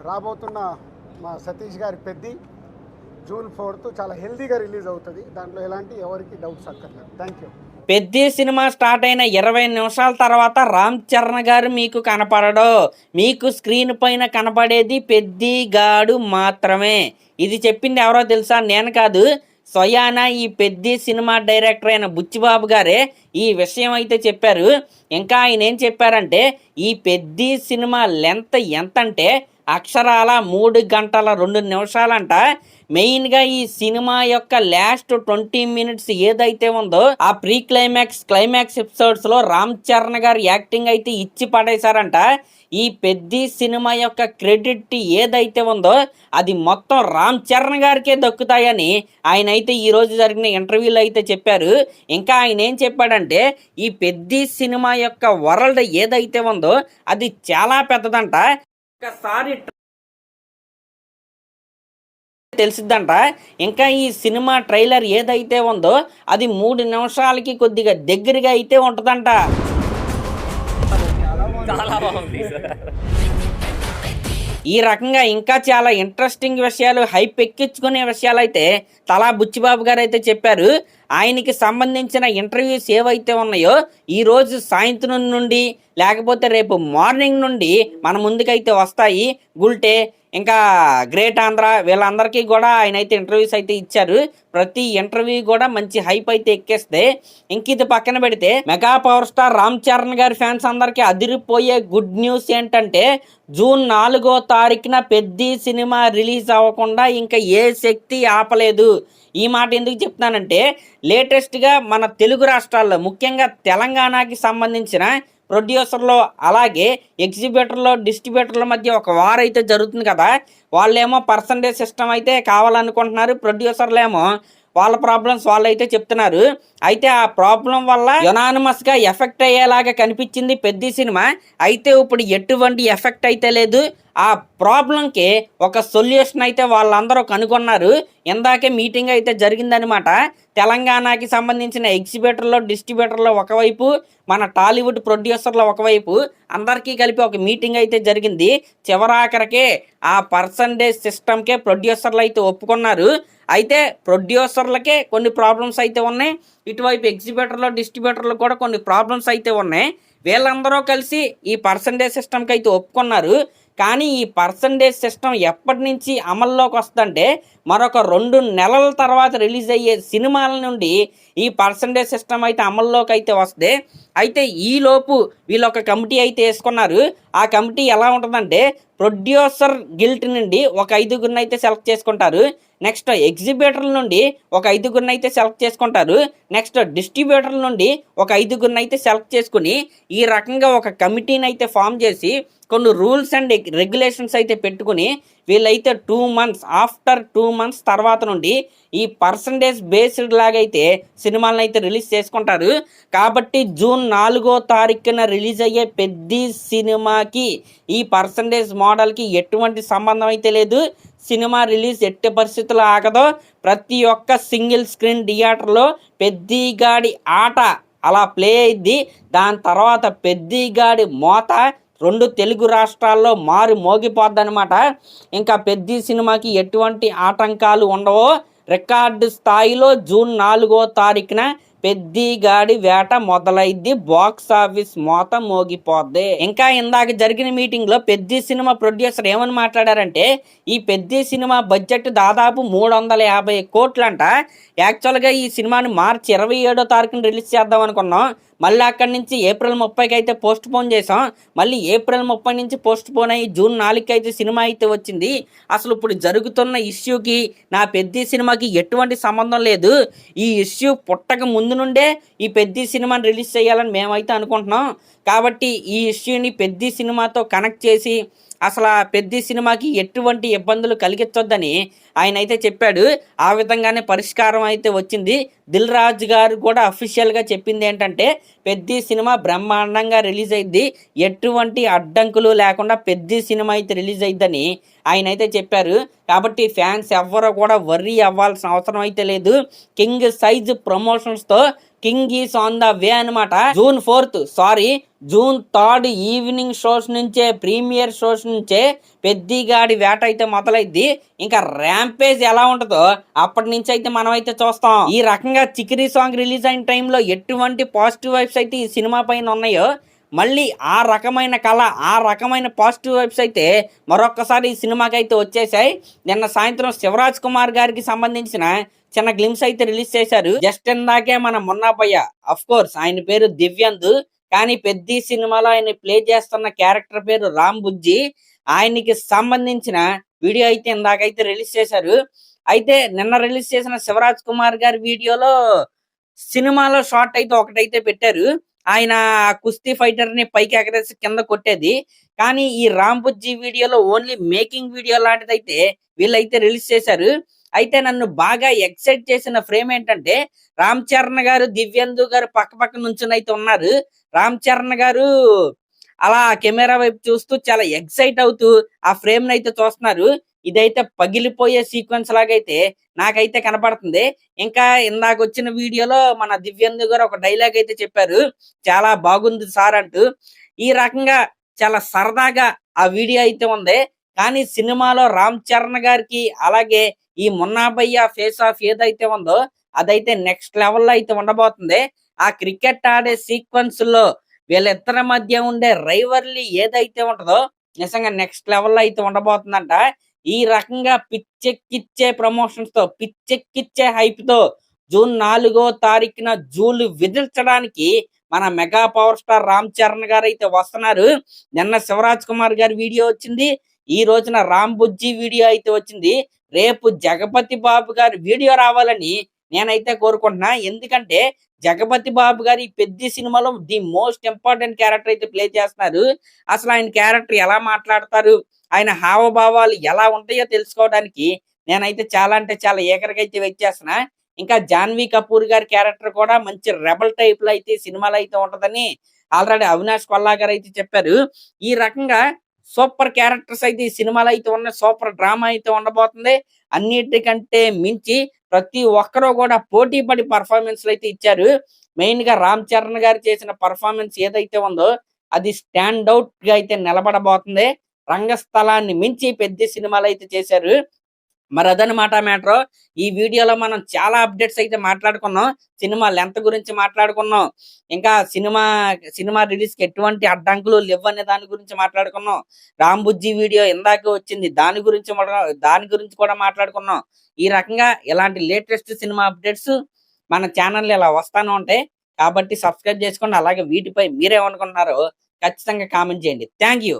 రాబోతున్న మా సతీష్ గారి పెద్ది జూన్ 4th చాలా హెల్దీగా రిలీజ్ అవుతుంది. దాంట్లో ఎలాంటి ఎవరికి డౌట్స్ అక్కర్లేదు. Thank you. Peddi cinema start అయిన 20 నిమిషాల తర్వాత రామ్ చరణ్ గారు మీకు కనపడడు. మీకు స్క్రీన్ పైన కనపడేది పెద్ది గాడు మాత్రమే. ఇది చెప్పింది ఎవరో తెలుసా? నేను కాదు, స్వయాన ఈ పెద్ది సినిమా డైరెక్టర్ అయిన బుచ్చిబాబు గారే ఈ విషయం అయితే చెప్పారు. ఇంకా ఆయన ఏం చెప్పారంటే, ఈ పెద్ది సినిమా లెంత్ ఎంత అంటే అక్షరాల 3 గంటల 2 నిమిషాలంట. మెయిన్గా ఈ సినిమా యొక్క లాస్ట్ 20 మినిట్స్ ఏదైతే ఉందో ఆ ప్రీ క్లైమాక్స్ ఎపిసోడ్స్లో రామ్ చరణ్ గారు యాక్టింగ్ అయితే ఇచ్చి పడేశారంట. ఈ పెద్ది సినిమా యొక్క క్రెడిట్ ఏదైతే ఉందో అది మొత్తం రామ్ చరణ్ గారికే దక్కుతాయని ఆయన అయితే ఈరోజు జరిగిన ఇంటర్వ్యూలో అయితే చెప్పారు. ఇంకా ఆయన ఏం చెప్పాడంటే, ఈ పెద్ది సినిమా యొక్క వరల్డ్ ఏదైతే ఉందో అది చాలా పెద్దదంట. ఒకసారి తెలిసిద్దంట. ఇంకా ఈ సినిమా ట్రైలర్ ఏదైతే ఉందో అది 3 నిమిషాలకి కొద్దిగా దగ్గరగా అయితే ఉంటుందంట. ఈ రకంగా ఇంకా చాలా ఇంట్రెస్టింగ్ విషయాలు, హైప్ ఎక్కించుకునే విషయాలు అయితే తలా బుచ్చిబాబు గారు అయితే చెప్పారు. ఆయనకి సంబంధించిన ఇంటర్వ్యూస్ ఏవైతే ఉన్నాయో ఈరోజు సాయంత్రం నుండి లేకపోతే రేపు మార్నింగ్ నుండి మన ముందుకైతే వస్తాయి. గుల్టే ఇంకా గ్రేట్ ఆంధ్ర వీళ్ళందరికీ కూడా ఆయన అయితే ఇంటర్వ్యూస్ అయితే ఇచ్చారు. ప్రతి ఇంటర్వ్యూ కూడా మంచి హైప్ అయితే ఎక్కేస్తే, ఇంక ఇది పక్కన పెడితే mega power star Ram Charan గారి ఫ్యాన్స్ అందరికీ అదిరిపోయే గుడ్ న్యూస్ ఏంటంటే, జూన్ 4వ తారీఖున పెద్ది సినిమా రిలీజ్ అవ్వకుండా ఇంకా ఏ శక్తి ఆపలేదు. ఈ మాట ఎందుకు చెప్తున్నానంటే, లేటెస్ట్గా మన తెలుగు రాష్ట్రాల్లో ముఖ్యంగా తెలంగాణకి సంబంధించిన ప్రొడ్యూసర్లు అలాగే ఎగ్జిబిటర్లు డిస్ట్రిబ్యూటర్ల మధ్య ఒక వార్ అయితే జరుగుతుంది కదా. వాళ్ళేమో పర్సంటేజ్ సిస్టమ్ అయితే కావాలనుకుంటున్నారు, ప్రొడ్యూసర్లు ఏమో వాళ్ళ ప్రాబ్లమ్స్ వాళ్ళు అయితే చెప్తున్నారు. అయితే ఆ ప్రాబ్లం వల్ల యునానిమస్గా ఎఫెక్ట్ అయ్యేలాగా కనిపించింది పెద్ది సినిమా. అయితే ఇప్పుడు ఎటువంటి ఎఫెక్ట్ అయితే లేదు. ఆ ప్రాబ్లంకి ఒక సొల్యూషన్ అయితే వాళ్ళందరూ కనుగొన్నారు. ఇందాకే మీటింగ్ అయితే జరిగిందనమాట. తెలంగాణకి సంబంధించిన ఎగ్జిబిటర్లో డిస్ట్రిబ్యూటర్లో ఒకవైపు, మన టాలీవుడ్ ప్రొడ్యూసర్లో ఒకవైపు అందరికీ కలిపి ఒక మీటింగ్ అయితే జరిగింది. చివరాఖరికే ఆ పర్సంటేజ్ సిస్టమ్కే ప్రొడ్యూసర్లు అయితే ఒప్పుకున్నారు. అయితే ప్రొడ్యూసర్లకే కొన్ని ప్రాబ్లమ్స్ అయితే ఉన్నాయి, ఇటువైపు ఎగ్జిబిటర్లో డిస్ట్రిబ్యూటర్లు కూడా కొన్ని ప్రాబ్లమ్స్ అయితే ఉన్నాయి. వీళ్ళందరూ కలిసి ఈ పర్సంటేజ్ సిస్టమ్కి అయితే ఒప్పుకున్నారు. కానీ ఈ పర్సంటేజ్ సిస్టమ్ ఎప్పటి నుంచి అమల్లోకి వస్తుందంటే, మరొక 2 నెలల తర్వాత రిలీజ్ అయ్యే సినిమాల నుండి ఈ పర్సంటేజ్ సిస్టమ్ అయితే అమల్లోకి అయితే వస్తే, అయితే ఈలోపు వీళ్ళు ఒక కమిటీ అయితే వేసుకున్నారు. ఆ కమిటీ ఎలా ఉంటుందంటే, ప్రొడ్యూసర్ గిల్ట్ నుండి ఒక 5గురిని అయితే సెలెక్ట్ చేసుకుంటారు. నెక్స్ట్ ఎగ్జిబిటర్ల నుండి ఒక 5గురిని అయితే సెలెక్ట్ చేసుకుంటారు. నెక్స్ట్ డిస్ట్రిబ్యూటర్ల నుండి ఒక 5గురిని అయితే సెలెక్ట్ చేసుకుని ఈ రకంగా ఒక కమిటీని అయితే ఫామ్ చేసి కొన్ని రూల్స్ అండ్ రెగ్యులేషన్స్ అయితే పెట్టుకుని వీళ్ళైతే 2 months ఆఫ్టర్ 2 months తర్వాత నుండి ఈ పర్సంటేజ్ బేస్డ్ లాగైతే సినిమాలను అయితే రిలీజ్ చేసుకుంటారు. కాబట్టి జూన్ 4వ తారీఖున రిలీజ్ అయ్యే పెద్ది సినిమాకి ఈ పర్సంటేజ్ మోడల్కి ఎటువంటి సంబంధం అయితే లేదు. సినిమా రిలీజ్ ఎట్టి పరిస్థితుల్లో ఆగదో. ప్రతి ఒక్క సింగిల్ స్క్రీన్ థియేటర్లో పెద్దిగాడి ఆట అలా ప్లే అయింది. దాని తర్వాత పెద్దిగాడి మోత 2 తెలుగు రాష్ట్రాల్లో మోగిపోద్ది అనమాట. ఇంకా పెద్ది సినిమాకి ఎటువంటి ఆటంకాలు ఉండవో. రికార్డు స్థాయిలో జూన్ 4వ తారీఖున పెద్దిగాడి వేట మొదలైద్ది. బాక్స్ ఆఫీస్ మోత మోగిపోద్ది. ఇంకా ఇందాక జరిగిన మీటింగ్లో పెద్ది సినిమా ప్రొడ్యూసర్ ఏమని మాట్లాడారంటే, ఈ పెద్ది సినిమా బడ్జెట్ దాదాపు 350 కోట్లంట. యాక్చువల్గా ఈ సినిమాని మార్చి 27వ తారీఖున రిలీజ్ చేద్దాం అనుకున్నాం. మళ్ళీ అక్కడి నుంచి ఏప్రిల్ 30కి అయితే పోస్ట్ పోన్ చేసాం. మళ్ళీ ఏప్రిల్ 30 నుంచి పోస్ట్ పోన్ అయ్యి జూన్ 4కి అయితే సినిమా అయితే వచ్చింది. అసలు ఇప్పుడు జరుగుతున్న ఇష్యూకి నా పెద్ది సినిమాకి ఎటువంటి సంబంధం లేదు. ఈ ఇష్యూ పుట్టక ముందు నుండే ఈ పెద్ది సినిమాని రిలీజ్ చేయాలని మేమైతే అనుకుంటున్నాం. కాబట్టి ఈ ఇష్యూని పెద్ది సినిమాతో కనెక్ట్ చేసి అసలు ఆ పెద్ది సినిమాకి ఎటువంటి ఇబ్బందులు కలిగించొద్దని ఆయన అయితే చెప్పాడు. ఆ విధంగానే పరిష్కారం అయితే వచ్చింది. దిల్ రాజు గారు కూడా అఫీషియల్గా చెప్పింది ఏంటంటే, పెద్ది సినిమా బ్రహ్మాండంగా రిలీజ్ అయింది, ఎటువంటి అడ్డంకులు లేకుండా పెద్ది సినిమా అయితే రిలీజ్ అయిందని ఆయన అయితే చెప్పారు. కాబట్టి ఫ్యాన్స్ ఎవ్వరూ కూడా వర్రీ అవ్వాల్సిన అవసరం అయితే లేదు. కింగ్ సైజ్ ప్రమోషన్స్తో king is on the way అనమాట. జూన్ 3 ఈవినింగ్ షోస్ నుంచే, ప్రీమియర్ షోస్ నుంచే పెద్దిగాడి వేట అయితే మొదలైద్ది. ఇంకా ర్యాంపేజ్ ఎలా ఉంటుందో అప్పటి నుంచి అయితే మనం అయితే చూస్తాం. ఈ రకంగా చికిరీ సాంగ్ రిలీజ్ అయిన టైంలో ఎటువంటి పాజిటివ్ వైబ్స్ అయితే ఈ సినిమా పైన ఉన్నాయో, మళ్ళీ ఆ రకమైన కళ, ఆ రకమైన పాజిటివ్ వైబ్స్ అయితే మరొక్కసారి ఈ సినిమాకి అయితే వచ్చేసాయి. నిన్న సాయంత్రం శివరాజ్ కుమార్ గారికి సంబంధించిన చిన్న గ్లిమ్స్ అయితే రిలీజ్ చేశారు. జస్ట్ ఇందాకే మన మున్నాబయ్య, అఫ్ కోర్స్ ఆయన పేరు దివ్యంద్, కానీ పెద్ద సినిమాలో ఆయన ప్లే చేస్తున్న క్యారెక్టర్ పేరు రామ్ బుజ్జి. ఆయనకి సంబంధించిన వీడియో అయితే ఇందాకైతే రిలీజ్ చేశారు. అయితే నిన్న రిలీజ్ చేసిన శివరాజ్ కుమార్ గారి వీడియోలో సినిమాలో షార్ట్ అయితే ఒకటైతే పెట్టారు. ఆయన కుస్తీ ఫైటర్ ని పైకి ఎగరేసి కింద కొట్టేది. కానీ ఈ రామ్ బుజ్జి వీడియోలో ఓన్లీ మేకింగ్ వీడియో లాంటిదైతే వీళ్ళైతే రిలీజ్ చేశారు. అయితే నన్ను బాగా ఎక్సైట్ చేసిన ఫ్రేమ్ ఏంటంటే, రామ్ చరణ్ గారు, దివ్యందు గారు పక్క పక్క నుంచుని అయితే ఉన్నారు. రామ్ చరణ్ గారు అలా కెమెరా వైపు చూస్తూ చాలా ఎక్సైట్ అవుతూ ఆ ఫ్రేమ్ అయితే చూస్తున్నారు. ఇదైతే పగిలిపోయే సీక్వెన్స్ లాగైతే నాకైతే కనపడుతుంది. ఇంకా ఇందాక వచ్చిన వీడియోలో మన దివ్యందు గారు ఒక డైలాగ్ అయితే చెప్పారు, చాలా బాగుంది సార్ అంటూ. ఈ రకంగా చాలా సరదాగా ఆ వీడియో అయితే ఉంది. కానీ సినిమాలో రామ్ చరణ్ గారికి అలాగే ఈ మున్నాబయ్య ఫేస్ ఆఫ్ ఏదైతే ఉందో అదైతే నెక్స్ట్ లెవెల్లో అయితే ఉండబోతుంది. ఆ క్రికెట్ ఆడే సీక్వెన్స్ లో వీళ్ళిద్దరి మధ్య ఉండే రైవర్లీ ఏదైతే ఉంటుందో నిజంగా నెక్స్ట్ లెవెల్లో అయితే ఉండబోతుందంట. ఈ రకంగా పిచ్చెక్కిచ్చే ప్రమోషన్స్ తో, పిచ్చెక్కిచ్చే హైప్ తో జూన్ 4వ తారీఖున జూలు విదిల్చడానికి మన mega power star Ram Charan గారు అయితే వస్తున్నారు. నిన్న శివరాజ్ కుమార్ గారి వీడియో వచ్చింది, ఈ రోజున రామ్ బుజ్జి వీడియో అయితే వచ్చింది. రేపు జగపతి బాబు గారి వీడియో రావాలని నేనైతే కోరుకుంటున్నా. ఎందుకంటే జగపతి బాబు గారు ఈ పెద్ద సినిమాలో ది మోస్ట్ ఇంపార్టెంట్ క్యారెక్టర్ అయితే ప్లే చేస్తున్నారు. అసలు ఆయన క్యారెక్టర్ ఎలా మాట్లాడతారు, ఆయన హావభావాలు ఎలా ఉంటాయో తెలుసుకోవడానికి నేనైతే చాలా అంటే చాలా ఏకరగా అయితే వెయిట్ చేస్తున్నా. ఇంకా జాన్వీ కపూర్ గారి క్యారెక్టర్ కూడా మంచి రెబల్ టైప్ లో అయితే సినిమాలో అయితే ఉంటదని ఆల్రెడీ అవినాష్ కొల్లా గారు అయితే చెప్పారు. ఈ రకంగా సూపర్ క్యారెక్టర్స్ అయితే ఈ సినిమాలో అయితే ఉన్న సూపర్ డ్రామా అయితే ఉండబోతుంది. అన్నిటికంటే మించి ప్రతి ఒక్కరూ కూడా పోటీ పడి పర్ఫార్మెన్స్లు అయితే ఇచ్చారు. మెయిన్ గా రామ్ చరణ్ గారు చేసిన పర్ఫార్మెన్స్ ఏదైతే ఉందో అది స్టాండ్ అవుట్ గా అయితే నిలబడబోతుంది. రంగస్థలాన్ని మించి పెద్ద సినిమాలు అయితే చేశారు. మరి అదనమాట మ్యాటర్. ఈ వీడియోలో మనం చాలా అప్డేట్స్ అయితే మాట్లాడుకున్నాం. సినిమా లెంత్ గురించి మాట్లాడుకున్నాం. ఇంకా సినిమా రిలీజ్ కి ఎటువంటి అడ్డంకులు లేవనే దాని గురించి మాట్లాడుకున్నాం. రామ్ బుజ్జి వీడియో ఇందాక వచ్చింది, దాని గురించి కూడా మాట్లాడుకున్నాం. ఈ రకంగా ఇలాంటి లేటెస్ట్ సినిమా అప్డేట్స్ మన ఛానల్ ఇలా వస్తానే ఉంటాయి. కాబట్టి సబ్స్క్రైబ్ చేసుకోండి. అలాగే వీటిపై మీరేమనుకుంటున్నారో ఖచ్చితంగా కామెంట్ చేయండి. Thank you.